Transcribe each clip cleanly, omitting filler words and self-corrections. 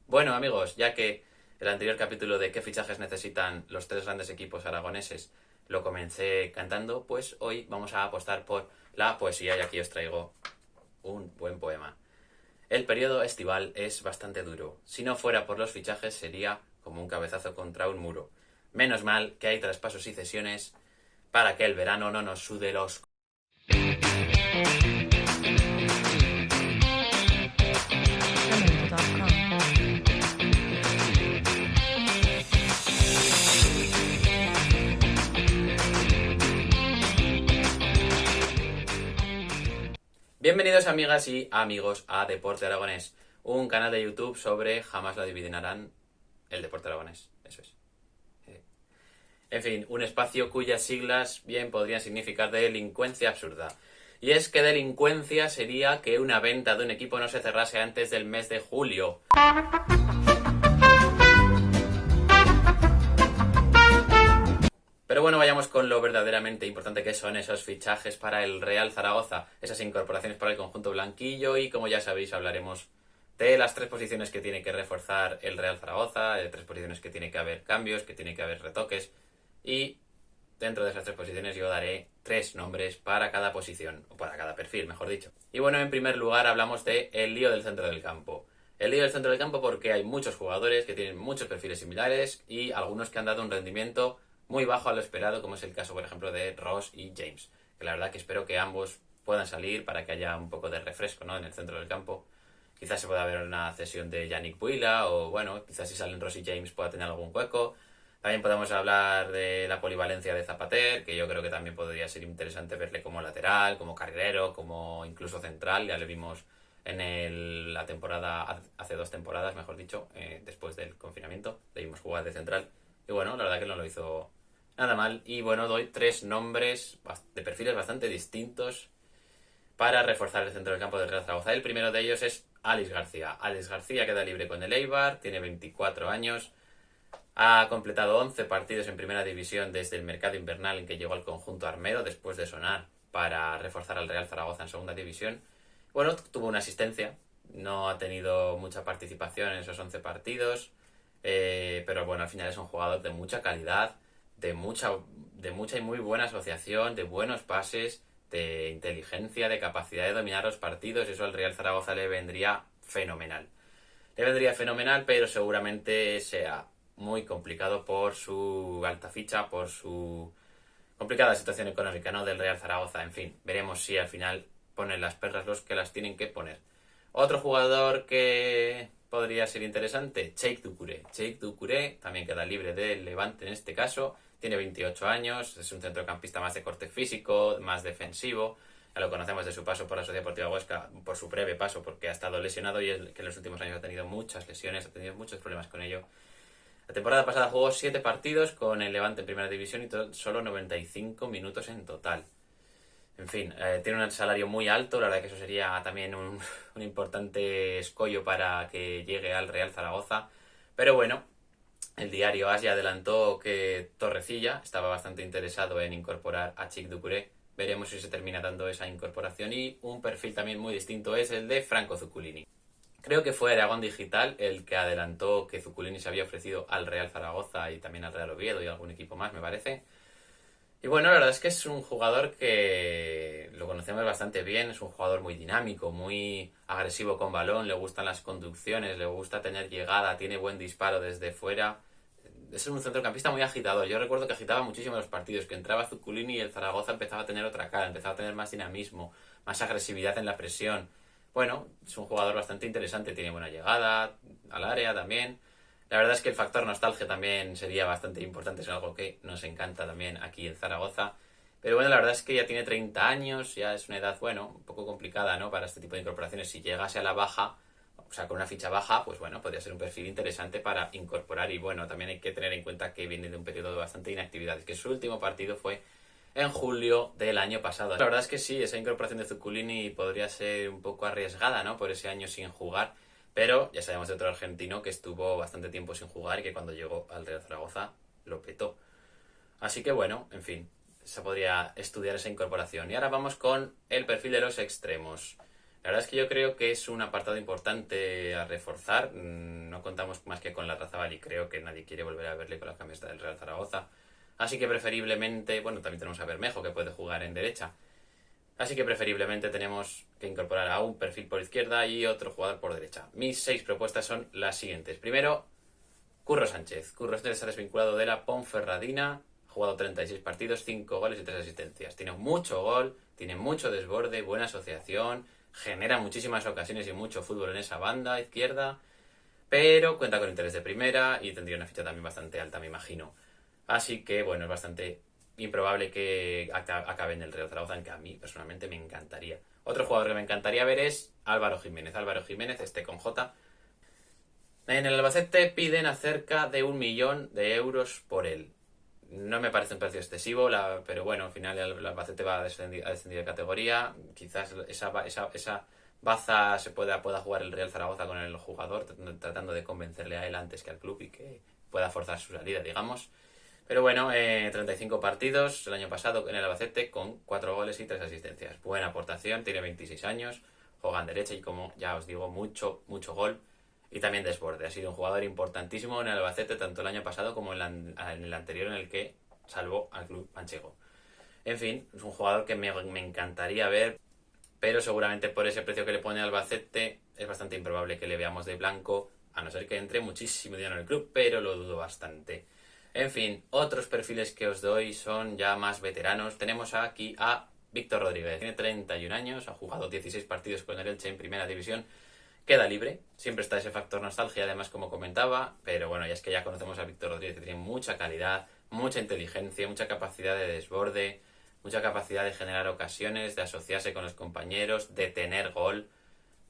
Bueno, amigos, ya que el anterior capítulo de qué fichajes necesitan los tres grandes equipos aragoneses lo comencé cantando, pues hoy vamos a apostar por la poesía y aquí os traigo un buen poema. El periodo estival es bastante duro. Si no fuera por los fichajes sería como un cabezazo contra un muro. Menos mal que hay traspasos y cesiones para que el verano no nos sude los... Bienvenidos amigas y amigos a Deporte Aragonés, un canal de YouTube sobre jamás lo adivinarán el deporte aragonés, eso es. En fin, un espacio cuyas siglas bien podrían significar delincuencia absurda. Y es que delincuencia sería que una venta de un equipo no se cerrase antes del mes de julio. Pero bueno, vayamos con lo verdaderamente importante que son esos fichajes para el Real Zaragoza, esas incorporaciones para el conjunto blanquillo y como ya sabéis hablaremos de las tres posiciones que tiene que reforzar el Real Zaragoza, de tres posiciones que tiene que haber cambios, que tiene que haber retoques y dentro de esas tres posiciones yo daré tres nombres para cada posición, o para cada perfil, mejor dicho. Y bueno, en primer lugar hablamos de el lío del centro del campo. El lío del centro del campo porque hay muchos jugadores que tienen muchos perfiles similares y algunos que han dado un rendimiento muy bajo a lo esperado, como es el caso, por ejemplo, de Ross y James. Que la verdad que espero que ambos puedan salir para que haya un poco de refresco, ¿no?, en el centro del campo. Quizás se pueda ver una cesión de Yannick Buila o, bueno, quizás si salen Ross y James pueda tener algún hueco. También podemos hablar de la polivalencia de Zapater, que yo creo que también podría ser interesante verle como lateral, como carrilero, como incluso central. Ya le vimos en la temporada, hace 2 temporadas, mejor dicho, después del confinamiento. Le vimos jugar de central. Y bueno, la verdad que no lo hizo nada mal. Y bueno, doy tres nombres de perfiles bastante distintos para reforzar el centro del campo del Real Zaragoza. El primero de ellos es Alex García. Alex García queda libre con el Eibar, tiene 24 años. Ha completado 11 partidos en primera división desde el mercado invernal en que llegó al conjunto armero después de sonar para reforzar al Real Zaragoza en segunda división. Bueno, tuvo una asistencia, no ha tenido mucha participación en esos 11 partidos, pero bueno, al final es un jugador de mucha calidad, de mucha y muy buena asociación, de buenos pases, de inteligencia, de capacidad de dominar los partidos, y eso al Real Zaragoza le vendría fenomenal. Le vendría fenomenal, pero seguramente sea muy complicado por su alta ficha, por su complicada situación económica, ¿no?, del Real Zaragoza. En fin, veremos si al final ponen las perras los que las tienen que poner. Otro jugador que podría ser interesante, Cheikh Doucouré. Cheikh Doucouré también queda libre del Levante en este caso. Tiene 28 años, es un centrocampista más de corte físico, más defensivo. Ya lo conocemos de su paso por la Sociedad Deportiva Huesca, por su breve paso, porque ha estado lesionado y que en los últimos años ha tenido muchas lesiones, ha tenido muchos problemas con ello. La temporada pasada jugó 7 partidos con el Levante en primera división y solo 95 minutos en total. En fin, tiene un salario muy alto, la verdad que eso sería también un importante escollo para que llegue al Real Zaragoza. Pero bueno, el diario AS ya adelantó que Torrecilla estaba bastante interesado en incorporar a Cheikh Doucouré. Veremos si se termina dando esa incorporación. Y un perfil también muy distinto es el de Franco Zuculini. Creo que fue Aragón Digital el que adelantó que Zuculini se había ofrecido al Real Zaragoza y también al Real Oviedo y algún equipo más, me parece. Y bueno, la verdad es que es un jugador que lo conocemos bastante bien, es un jugador muy dinámico, muy agresivo con balón, le gustan las conducciones, le gusta tener llegada, tiene buen disparo desde fuera. Es un centrocampista muy agitador. Yo recuerdo que agitaba muchísimo los partidos, que entraba Zuculini y el Zaragoza empezaba a tener otra cara, empezaba a tener más dinamismo, más agresividad en la presión. Bueno, es un jugador bastante interesante, tiene buena llegada al área también. La verdad es que el factor nostalgia también sería bastante importante, es algo que nos encanta también aquí en Zaragoza. Pero bueno, la verdad es que ya tiene 30 años, ya es una edad, bueno, un poco complicada, ¿no?, para este tipo de incorporaciones. Si llegase a la baja, o sea, con una ficha baja, pues bueno, podría ser un perfil interesante para incorporar. Y bueno, también hay que tener en cuenta que viene de un periodo de bastante inactividad, que su último partido fue en julio del año pasado. La verdad es que sí, esa incorporación de Zuculini podría ser un poco arriesgada, ¿no?, por ese año sin jugar, pero ya sabemos de otro argentino que estuvo bastante tiempo sin jugar y que cuando llegó al Real Zaragoza lo petó. Así que bueno, en fin, se podría estudiar esa incorporación. Y ahora vamos con el perfil de los extremos. La verdad es que yo creo que es un apartado importante a reforzar. No contamos más que con la Razabal y creo que nadie quiere volver a verle con la camiseta del Real Zaragoza. Así que preferiblemente, bueno, también tenemos a Bermejo que puede jugar en derecha. Así que preferiblemente tenemos que incorporar a un perfil por izquierda y otro jugador por derecha. Mis 6 propuestas son las siguientes. Primero, Curro Sánchez. Curro Sánchez está desvinculado de la Ponferradina. Ha jugado 36 partidos, 5 goles y 3 asistencias. Tiene mucho gol, tiene mucho desborde, buena asociación, genera muchísimas ocasiones y mucho fútbol en esa banda izquierda, pero cuenta con interés de primera y tendría una ficha también bastante alta, me imagino. Así que, bueno, es bastante improbable que acabe en el Real Zaragoza, aunque a mí personalmente me encantaría. Otro jugador que me encantaría ver es Álvaro Jiménez. Álvaro Jiménez, con J. En el Albacete piden acerca de 1 millón de euros por él. No me parece un precio excesivo, pero bueno, al final el Albacete va a descendir de categoría. Quizás esa baza pueda jugar el Real Zaragoza con el jugador, tratando de convencerle a él antes que al club y que pueda forzar su salida, digamos. Pero bueno, 35 partidos el año pasado en el Albacete con 4 goles y 3 asistencias. Buena aportación, tiene 26 años, juega en derecha y, como ya os digo, mucho gol y también desborde. Ha sido un jugador importantísimo en el Albacete tanto el año pasado como en el anterior, en el que salvó al club manchego. En fin, es un jugador que me encantaría ver, pero seguramente por ese precio que le pone Albacete es bastante improbable que le veamos de blanco, a no ser que entre muchísimo dinero en el club, pero lo dudo bastante. En fin, otros perfiles que os doy son ya más veteranos. Tenemos aquí a Víctor Rodríguez. Tiene 31 años, ha jugado 16 partidos con el Elche en primera división. Queda libre, siempre está ese factor nostalgia, además, como comentaba, pero bueno, ya es que ya conocemos a Víctor Rodríguez, que tiene mucha calidad, mucha inteligencia, mucha capacidad de desborde, mucha capacidad de generar ocasiones, de asociarse con los compañeros, de tener gol.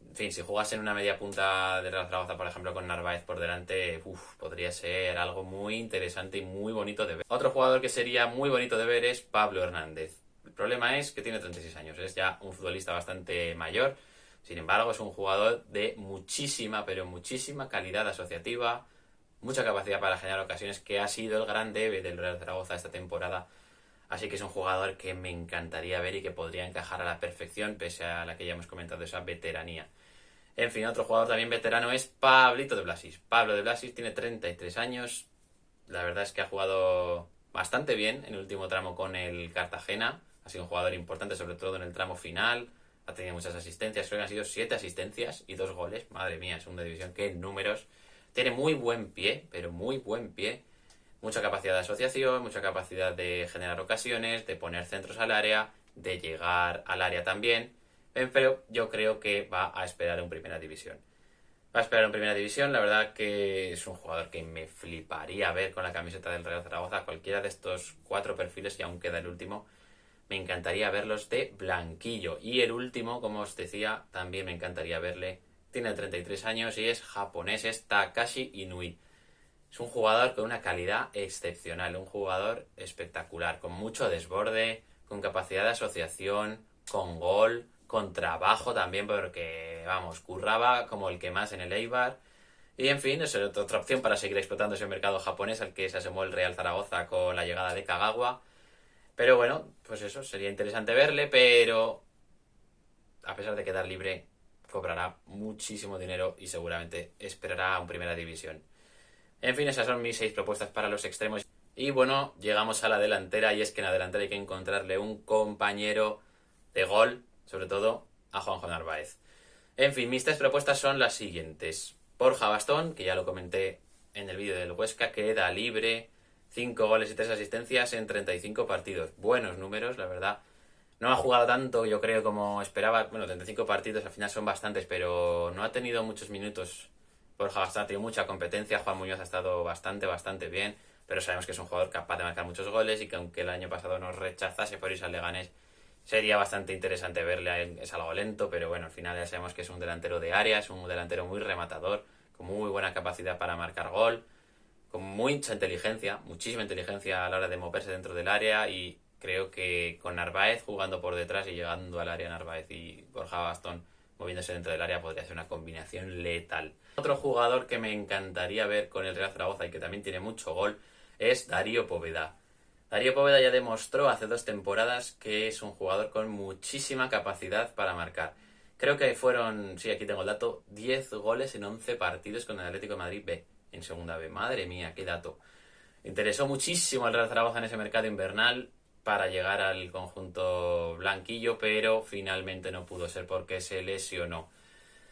En fin, si jugas en una media punta de Real Zaragoza, por ejemplo, con Narváez por delante, podría ser algo muy interesante y muy bonito de ver. Otro jugador que sería muy bonito de ver es Pablo Hernández. El problema es que tiene 36 años, es ya un futbolista bastante mayor. Sin embargo, es un jugador de muchísima, pero muchísima calidad asociativa, mucha capacidad para generar ocasiones, que ha sido el gran debe del Real Zaragoza esta temporada. Así que es un jugador que me encantaría ver y que podría encajar a la perfección, pese a la que ya hemos comentado, esa veteranía. En fin, otro jugador también veterano es Pablito de Blasis. Pablo de Blasis tiene 33 años. La verdad es que ha jugado bastante bien en el último tramo con el Cartagena. Ha sido un jugador importante, sobre todo en el tramo final. Ha tenido muchas asistencias, creo que han sido 7 asistencias y 2 goles. Madre mía, segunda división, qué números. Tiene muy buen pie, pero muy buen pie. Mucha capacidad de asociación, mucha capacidad de generar ocasiones, de poner centros al área, de llegar al área también. Pero yo creo que va a esperar en primera división. Va a esperar en primera división, la verdad que es un jugador que me fliparía ver con la camiseta del Real Zaragoza. Cualquiera de estos 4 perfiles, y aún queda el último, me encantaría verlos de blanquillo. Y el último, como os decía, también me encantaría verle. Tiene 33 años y es japonés, es Takashi Inui. Es un jugador con una calidad excepcional, un jugador espectacular, con mucho desborde, con capacidad de asociación, con gol, con trabajo también, porque, vamos, curraba como el que más en el Eibar. Y, en fin, es otra opción para seguir explotando ese mercado japonés al que se asomó el Real Zaragoza con la llegada de Kagawa. Pero bueno, pues eso, sería interesante verle, pero a pesar de quedar libre, cobrará muchísimo dinero y seguramente esperará a un primera división. En fin, esas son mis 6 propuestas para los extremos. Y bueno, llegamos a la delantera, y es que en la delantera hay que encontrarle un compañero de gol, sobre todo a Juanjo Narváez. En fin, mis 3 propuestas son las siguientes. Borja Bastón, que ya lo comenté en el vídeo del Huesca, queda libre, 5 goles y 3 asistencias en 35 partidos. Buenos números, la verdad. No ha jugado tanto, yo creo, como esperaba. Bueno, 35 partidos al final son bastantes, pero no ha tenido muchos minutos. Borja Bastón ha tenido mucha competencia. Juan Muñoz ha estado bastante bien, pero sabemos que es un jugador capaz de marcar muchos goles y que, aunque el año pasado nos rechazase por irse al Leganés, sería bastante interesante verle a él. Es algo lento, pero bueno, al final ya sabemos que es un delantero de área, es un delantero muy rematador, con muy buena capacidad para marcar gol, con mucha inteligencia, muchísima inteligencia a la hora de moverse dentro del área, y creo que con Narváez jugando por detrás y llegando al área, Narváez y Borja Bastón moviéndose dentro del área, podría ser una combinación letal. Otro jugador que me encantaría ver con el Real Zaragoza y que también tiene mucho gol es Darío Poveda. Darío Poveda ya demostró hace 2 temporadas que es un jugador con muchísima capacidad para marcar. Creo que fueron, sí, aquí tengo el dato, 10 goles en 11 partidos con el Atlético de Madrid B, en segunda B. Madre mía, qué dato. Interesó muchísimo al Real Zaragoza en ese mercado invernal para llegar al conjunto blanquillo, pero finalmente no pudo ser porque se lesionó.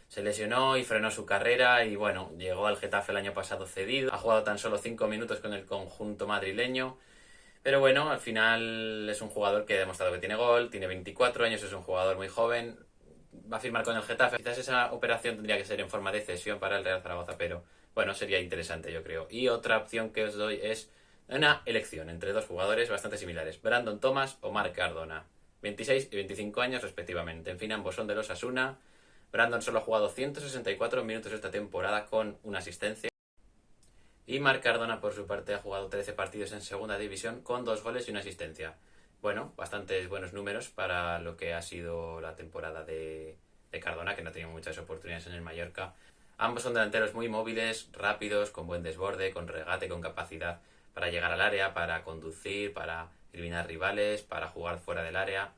Se lesionó y frenó su carrera y bueno, llegó al Getafe el año pasado cedido. Ha jugado tan solo 5 minutos con el conjunto madrileño. Pero bueno, al final es un jugador que ha demostrado que tiene gol, tiene 24 años, es un jugador muy joven. Va a firmar con el Getafe. Quizás esa operación tendría que ser en forma de cesión para el Real Zaragoza, pero bueno, sería interesante yo creo. Y otra opción que os doy es una elección entre dos jugadores bastante similares, Brandon Thomas o Marc Cardona. 26 y 25 años respectivamente. En fin, ambos son de los Asuna. Brandon solo ha jugado 164 minutos esta temporada con una asistencia. Y Marc Cardona, por su parte, ha jugado 13 partidos en segunda división con 2 goles y una asistencia. Bueno, bastantes buenos números para lo que ha sido la temporada de Cardona, que no ha tenido muchas oportunidades en el Mallorca. Ambos son delanteros muy móviles, rápidos, con buen desborde, con regate, con capacidad para llegar al área, para conducir, para eliminar rivales, para jugar fuera del área.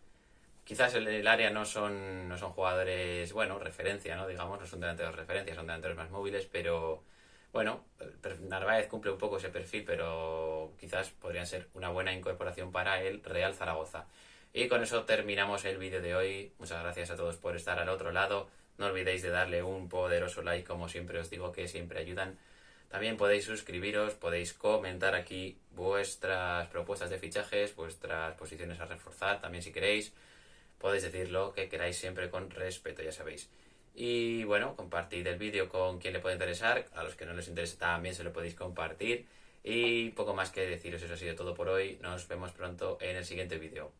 Quizás en el área no son jugadores, bueno, referencia, ¿no? Digamos, no son delanteros referencia, son delanteros más móviles, pero bueno, Narváez cumple un poco ese perfil, pero quizás podrían ser una buena incorporación para el Real Zaragoza. Y con eso terminamos el vídeo de hoy. Muchas gracias a todos por estar al otro lado. No olvidéis de darle un poderoso like, como siempre os digo, que siempre ayudan. También podéis suscribiros, podéis comentar aquí vuestras propuestas de fichajes, vuestras posiciones a reforzar, también si queréis. Podéis decir lo que queráis siempre con respeto, ya sabéis. Y bueno, compartid el vídeo con quien le pueda interesar. A los que no les interese también se lo podéis compartir. Y poco más que deciros, eso ha sido todo por hoy. Nos vemos pronto en el siguiente vídeo.